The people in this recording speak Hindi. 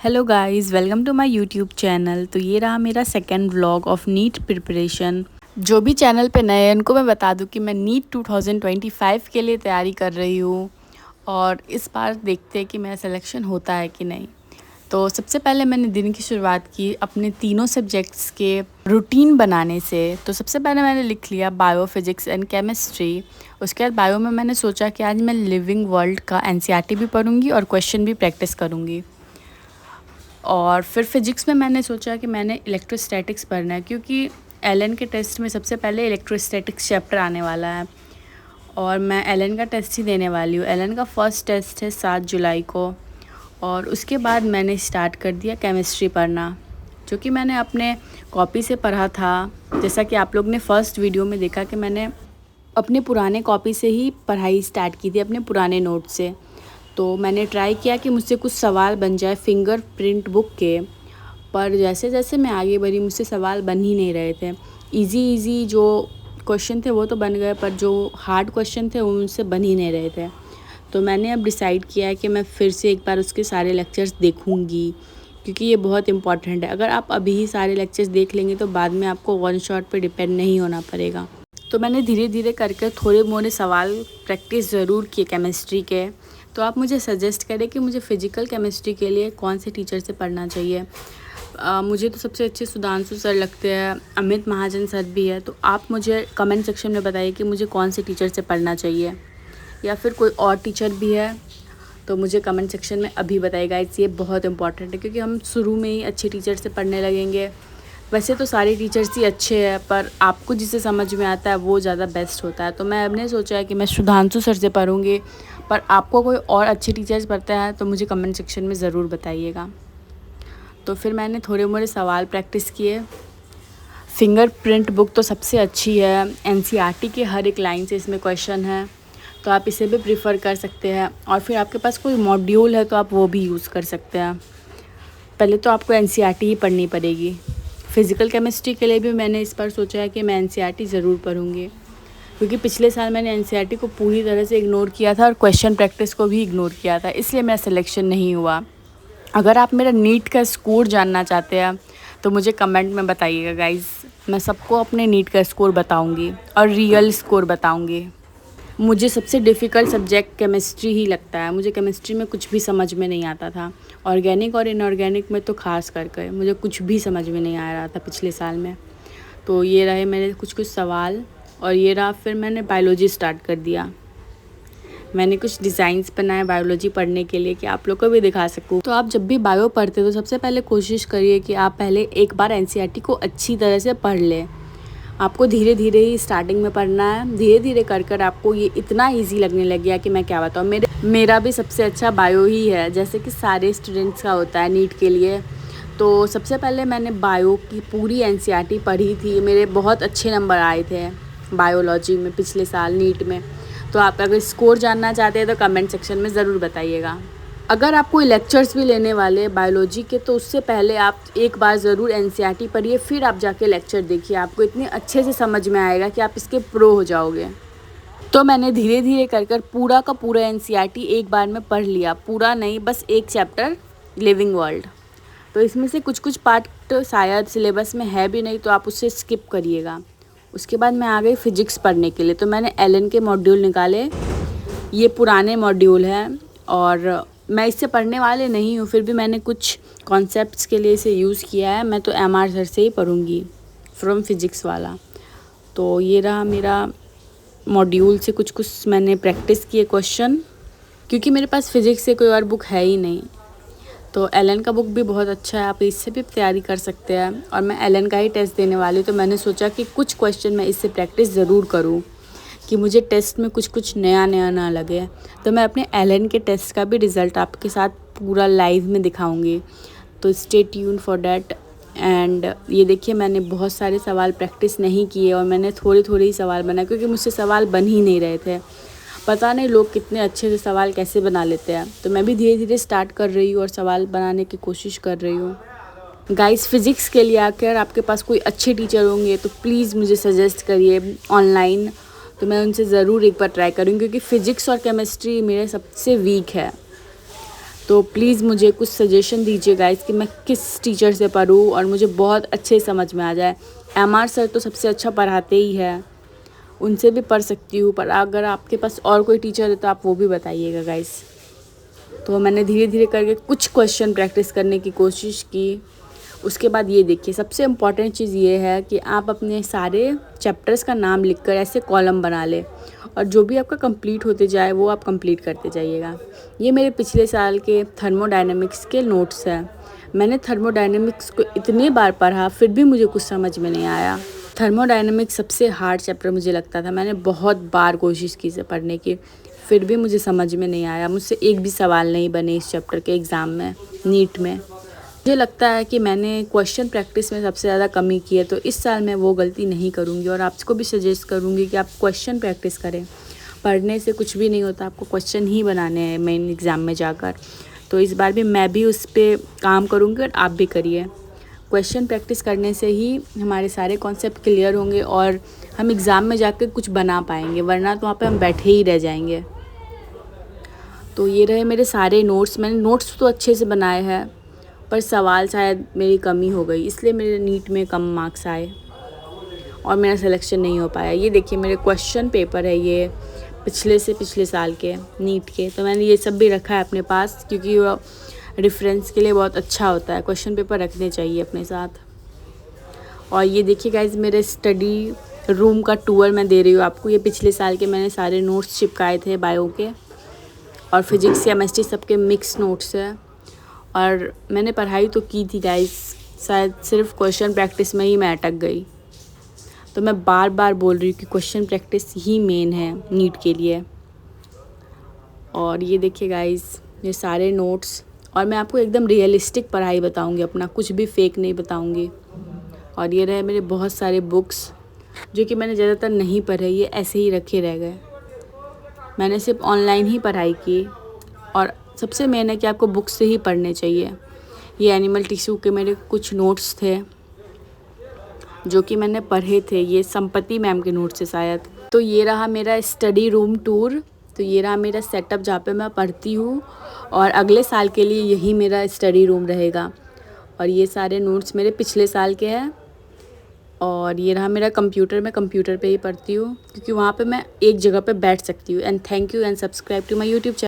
Hello guys, welcome to my YouTube channel. तो ये रहा मेरा second vlog of NEET preparation. जो भी चैनल पे नए हैं उनको मैं बता दूं कि मैं नीट 2025 के लिए तैयारी कर रही हूँ और इस बार देखते हैं कि मेरा सिलेक्शन होता है कि नहीं। तो सबसे पहले मैंने दिन की शुरुआत की अपने तीनों सब्जेक्ट्स के रूटीन बनाने से। तो सबसे पहले मैंने लिख लिया बायो, फिजिक्स एंड केमिस्ट्री। उसके बाद बायो में मैंने सोचा कि आज मैं लिविंग वर्ल्ड का एनसीईआरटी भी पढ़ूंगी और क्वेश्चन भी प्रैक्टिस करूँगी। और फिर फिजिक्स में मैंने सोचा कि मैंने इलेक्ट्रोस्टैटिक्स पढ़ना है, क्योंकि एलन के टेस्ट में सबसे पहले इलेक्ट्रोस्टैटिक्स चैप्टर आने वाला है और मैं एलन का टेस्ट ही देने वाली हूँ। एलन का फ़र्स्ट टेस्ट है 7 जुलाई को और उसके बाद मैंने स्टार्ट कर दिया केमिस्ट्री पढ़ना, जो कि मैंने अपने कॉपी से पढ़ा था। जैसा कि आप लोग ने फर्स्ट वीडियो में देखा कि मैंने अपने पुराने कॉपी से ही पढ़ाई स्टार्ट की थी, अपने पुराने नोट से। तो मैंने ट्राई किया कि मुझसे कुछ सवाल बन जाए फिंगरप्रिंट बुक के, पर जैसे जैसे मैं आगे बढ़ी मुझसे सवाल बन ही नहीं रहे थे। इजी जो क्वेश्चन थे वो तो बन गए, पर जो हार्ड क्वेश्चन थे वो मुझसे बन ही नहीं रहे थे। तो मैंने अब डिसाइड किया है कि मैं फिर से एक बार उसके सारे लेक्चर्स देखूंगी, क्योंकि ये बहुत इंपॉर्टेंट है। अगर आप अभी ही सारे लेक्चर्स देख लेंगे तो बाद में आपको वन शॉट पे डिपेंड नहीं होना पड़ेगा। तो मैंने धीरे धीरे करके थोड़े मोड़े सवाल प्रैक्टिस ज़रूर किए केमिस्ट्री के। तो आप मुझे सजेस्ट करें कि मुझे फ़िज़िकल केमिस्ट्री के लिए कौन से टीचर से पढ़ना चाहिए। मुझे तो सबसे अच्छे सुधांशु सर लगते हैं, अमित महाजन सर भी है। तो आप मुझे कमेंट सेक्शन में बताइए कि मुझे कौन से टीचर से पढ़ना चाहिए, या फिर कोई और टीचर भी है तो मुझे कमेंट सेक्शन में अभी बताइएगा। ये बहुत इंपॉर्टेंट है, क्योंकि हम शुरू में ही अच्छे टीचर से पढ़ने लगेंगे। वैसे तो सारे टीचर्स ही अच्छे हैं, पर आपको जिसे समझ में आता है वो ज़्यादा बेस्ट होता है। तो मैं हमने सोचा है कि मैं सुधांशु सर से पढ़ूँगी, पर आपको कोई और अच्छे टीचर्स पढ़ता है तो मुझे कमेंट सेक्शन में ज़रूर बताइएगा। तो फिर मैंने थोड़े मोड़े सवाल प्रैक्टिस किए। फिंगरप्रिंट बुक तो सबसे अच्छी है, एनसीईआरटी के हर एक लाइन से इसमें क्वेश्चन है, तो आप इसे भी प्रीफर कर सकते हैं। और फिर आपके पास कोई मॉड्यूल है तो आप वो भी यूज़ कर सकते हैं। पहले तो आपको एनसीईआरटी ही पढ़नी पड़ेगी। फ़िज़िकल केमिस्ट्री के लिए भी मैंने इस बार सोचा है कि मैं एनसीईआरटी ज़रूर पढ़ूँगी, क्योंकि पिछले साल मैंने एनसीईआरटी को पूरी तरह से इग्नोर किया था और क्वेश्चन प्रैक्टिस को भी इग्नोर किया था, इसलिए मेरा सिलेक्शन नहीं हुआ। अगर आप मेरा नीट का स्कोर जानना चाहते हैं तो मुझे कमेंट में बताइएगा गाइज़। मैं सबको अपने नीट का स्कोर बताऊँगी और रियल स्कोर बताऊँगी। मुझे सबसे डिफ़िकल्ट सब्जेक्ट केमिस्ट्री ही लगता है। मुझे केमिस्ट्री में कुछ भी समझ में नहीं आता था। ऑर्गेनिक और इनऑर्गेनिक में तो ख़ास करके मुझे कुछ भी समझ में नहीं आ रहा था पिछले साल में। तो ये रहे मेरे कुछ सवाल, और ये रहा फिर मैंने बायोलॉजी स्टार्ट कर दिया। मैंने कुछ डिज़ाइंस बनाए बायोलॉजी पढ़ने के लिए कि आप लोग को भी दिखा सकूँ। तो आप जब भी बायो पढ़ते हो तो सबसे पहले कोशिश करिए कि आप पहले एक बार एनसीईआरटी को अच्छी तरह से पढ़ लें। आपको धीरे धीरे ही स्टार्टिंग में पढ़ना है। धीरे धीरे कर आपको ये इतना इजी लगने लग गया कि मैं क्या बताऊँ। मेरा भी सबसे अच्छा बायो ही है, जैसे कि सारे स्टूडेंट्स का होता है नीट के लिए। तो सबसे पहले मैंने बायो की पूरी एनसीईआरटी पढ़ी थी। मेरे बहुत अच्छे नंबर आए थे बायोलॉजी में पिछले साल नीट में। तो आप अगर स्कोर जानना चाहते हैं तो कमेंट सेक्शन में ज़रूर बताइएगा। अगर आप कोई लेक्चर्स भी लेने वाले हैं बायोलॉजी के तो उससे पहले आप एक बार ज़रूर एनसीईआरटी पढ़िए, फिर आप जाके लेक्चर देखिए। आपको इतने अच्छे से समझ में आएगा कि आप इसके प्रो हो जाओगे। तो मैंने धीरे धीरे कर पूरा का पूरा एनसीईआरटी एक बार में पढ़ लिया। पूरा नहीं, बस एक चैप्टर लिविंग वर्ल्ड। तो इसमें से कुछ पार्ट शायद सिलेबस में है भी नहीं, तो आप उससे स्किप करिएगा। उसके बाद मैं आ गई फ़िज़िक्स पढ़ने के लिए। तो मैंने एलन के मॉड्यूल निकाले। ये पुराने मॉड्यूल हैं और मैं इससे पढ़ने वाले नहीं हूँ, फिर भी मैंने कुछ कॉन्सेप्ट्स के लिए इसे यूज़ किया है। मैं तो एमआर सर से ही पढ़ूँगी, फ्रॉम फिज़िक्स वाला। तो ये रहा मेरा मॉड्यूल से कुछ मैंने प्रैक्टिस किए क्वेश्चन, क्योंकि मेरे पास फ़िज़िक्स से कोई और बुक है ही नहीं। तो एलन का बुक भी बहुत अच्छा है, आप इससे भी तैयारी कर सकते हैं। और मैं एलन का ही टेस्ट देने वाली हूँ, तो मैंने सोचा कि कुछ क्वेश्चन मैं इससे प्रैक्टिस ज़रूर करूँ, कि मुझे टेस्ट में कुछ नया ना लगे। तो मैं अपने एलन के टेस्ट का भी रिज़ल्ट आपके साथ पूरा लाइव में दिखाऊंगी, तो stay tune for that. And ये देखिए, मैंने बहुत सारे सवाल प्रैक्टिस नहीं किए और मैंने थोड़े ही सवाल बनाए, क्योंकि मुझसे सवाल बन ही नहीं रहे थे। पता नहीं लोग कितने अच्छे से सवाल कैसे बना लेते हैं। तो मैं भी धीरे धीरे स्टार्ट कर रही हूँ और सवाल बनाने की कोशिश कर रही हूँ। गाइस, फ़िज़िक्स के लिए अगर आपके पास कोई अच्छे टीचर होंगे तो प्लीज़ मुझे सजेस्ट करिए ऑनलाइन, तो मैं उनसे ज़रूर एक बार ट्राई करूँगी, क्योंकि फ़िज़िक्स और केमिस्ट्री मेरे सबसे वीक है। तो प्लीज़ मुझे कुछ सजेशन दीजिए गाइस कि मैं किस टीचर से पढूँ और मुझे बहुत अच्छे समझ में आ जाए। MR सर तो सबसे अच्छा पढ़ाते ही है, उनसे भी पढ़ सकती हूँ, पर अगर आपके पास और कोई टीचर है तो आप वो भी बताइएगा गाइस। तो मैंने धीरे धीरे करके कुछ क्वेश्चन प्रैक्टिस करने की कोशिश की। उसके बाद ये देखिए, सबसे इम्पॉर्टेंट चीज़ ये है कि आप अपने सारे चैप्टर्स का नाम लिखकर ऐसे कॉलम बना लें और जो भी आपका कंप्लीट होते जाए वो आप कंप्लीट करते जाइएगा। ये मेरे पिछले साल के थर्मोडायनेमिक्स के नोट्स हैं। मैंने थर्मोडायनेमिक्स को इतने बार पढ़ा फिर भी मुझे कुछ समझ में नहीं आया। थर्मोडायनेमिक्स सबसे हार्ड चैप्टर मुझे लगता था। मैंने बहुत बार कोशिश की इसे पढ़ने की, फिर भी मुझे समझ में नहीं आया। मुझसे एक भी सवाल नहीं बने इस चैप्टर के एग्ज़ाम में, नीट में। मुझे लगता है कि मैंने क्वेश्चन प्रैक्टिस में सबसे ज़्यादा कमी की है, तो इस साल मैं वो गलती नहीं करूँगी और आपको भी सजेस्ट करूँगी कि आप क्वेश्चन प्रैक्टिस करें। पढ़ने से कुछ भी नहीं होता, आपको क्वेश्चन ही बनाने हैं मेन एग्ज़ाम में जाकर। तो इस बार भी मैं भी उस पर काम करूँगी और आप भी करिए। क्वेश्चन प्रैक्टिस करने से ही हमारे सारे कॉन्सेप्ट क्लियर होंगे और हम एग्ज़ाम में जाकर कुछ बना पाएंगे, वरना तो वहाँ पे हम बैठे ही रह जाएंगे। तो ये रहे मेरे सारे नोट्स। मैंने नोट्स तो अच्छे से बनाए हैं, पर सवाल शायद मेरी कमी हो गई, इसलिए मेरे नीट में कम मार्क्स आए और मेरा सिलेक्शन नहीं हो पाया। ये देखिए मेरे क्वेश्चन पेपर है, ये पिछले साल के नीट के। तो मैंने ये सब भी रखा है अपने पास, क्योंकि वो रेफरेंस के लिए बहुत अच्छा होता है। क्वेश्चन पेपर रखने चाहिए अपने साथ। और ये देखिए गाइज, मेरे स्टडी रूम का टूर मैं दे रही हूँ आपको। ये पिछले साल के मैंने सारे नोट्स चिपकाए थे बायो के, और फिजिक्स केमिस्ट्री सबके मिक्स नोट्स है। और मैंने पढ़ाई तो की थी गाइज, शायद सिर्फ क्वेश्चन प्रैक्टिस में ही मैं अटक गई। तो मैं बार बार बोल रही हूँ कि क्वेश्चन प्रैक्टिस ही मेन है नीट के लिए। और ये देखिए गाइज, ये सारे नोट्स, और मैं आपको एकदम रियलिस्टिक पढ़ाई बताऊँगी अपना, कुछ भी फेक नहीं बताऊँगी। और ये रहे मेरे बहुत सारे बुक्स जो कि मैंने ज़्यादातर नहीं पढ़े, ये ऐसे ही रखे रह गए। मैंने सिर्फ ऑनलाइन ही पढ़ाई की। और सबसे मेन है कि आपको बुक्स से ही पढ़ने चाहिए। ये एनिमल टिश्यू के मेरे कुछ नोट्स थे जो कि मैंने पढ़े थे, ये संपत्ति मैम के नोट्स से शायद। तो ये रहा मेरा स्टडी रूम टूर। तो ये रहा मेरा सेटअप जहाँ पे मैं पढ़ती हूँ, और अगले साल के लिए यही मेरा स्टडी रूम रहेगा। और ये सारे नोट्स मेरे पिछले साल के हैं। और ये रहा मेरा कंप्यूटर, मैं कंप्यूटर पे ही पढ़ती हूँ क्योंकि वहाँ पे मैं एक जगह पे बैठ सकती हूँ। And thank you and subscribe to my YouTube channel.